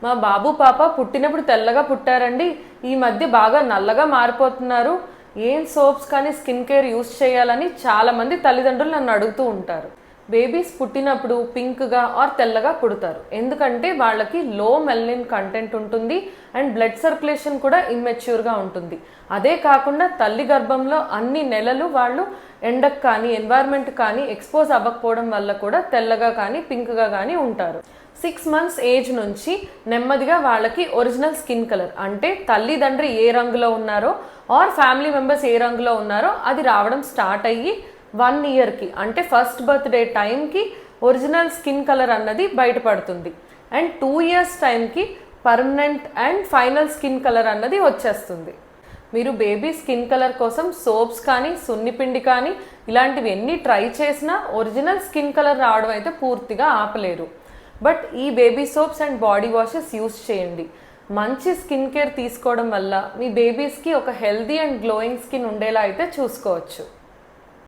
మా బాబు పాప పుట్టినప్పుడు తెల్లగా పుట్టారండి, ఈ మధ్య బాగా నల్లగా మారిపోతున్నారు, ఏం సోప్స్ కానీ స్కిన్ కేర్ యూస్ చేయాలని చాలామంది తల్లిదండ్రులు నన్ను అడుగుతూ ఉంటారు. బేబీస్ పుట్టినప్పుడు పింక్గా ఆర్ తెల్లగా పుడతారు, ఎందుకంటే వాళ్ళకి లో మెలనిన్ కంటెంట్ ఉంటుంది అండ్ బ్లడ్ సర్క్యులేషన్ కూడా ఇమ్మెచ్యూర్గా ఉంటుంది. అదే కాకుండా తల్లి గర్భంలో అన్ని నెలలు వాళ్ళు ఎండకు కానీ ఎన్వైర్న్మెంట్ కానీ ఎక్స్పోజ్ అవ్వకపోవడం వల్ల కూడా తెల్లగా కానీ పింక్గా కానీ ఉంటారు. 6 months ఏజ్ నుంచి నెమ్మదిగా వాళ్ళకి ఒరిజినల్ స్కిన్ కలర్, అంటే తల్లిదండ్రి ఏ రంగులో ఉన్నారో ఆర్ ఫ్యామిలీ మెంబర్స్ ఏ రంగులో ఉన్నారో అది రావడం స్టార్ట్ అయ్యి 1 yearకి, అంటే ఫస్ట్ బర్త్డే టైంకి ఒరిజినల్ స్కిన్ కలర్ అన్నది బయటపడుతుంది. అండ్ 2 years టైంకి permanent and final skin colour అన్నది వచ్చేస్తుంది. మీరు బేబీ స్కిన్ కలర్ కోసం సోప్స్ కానీ సున్నిపిండి కానీ ఇలాంటివి ఎన్ని ట్రై చేసినా ఒరిజినల్ స్కిన్ కలర్ రావడం అయితే పూర్తిగా ఆపలేరు. బట్ ఈ baby soaps and body washes use చేయండి. మంచి స్కిన్ కేర్ తీసుకోవడం వల్ల మీ బేబీస్కి ఒక హెల్దీ అండ్ గ్లోయింగ్ స్కిన్ ఉండేలా అయితే చూసుకోవచ్చు.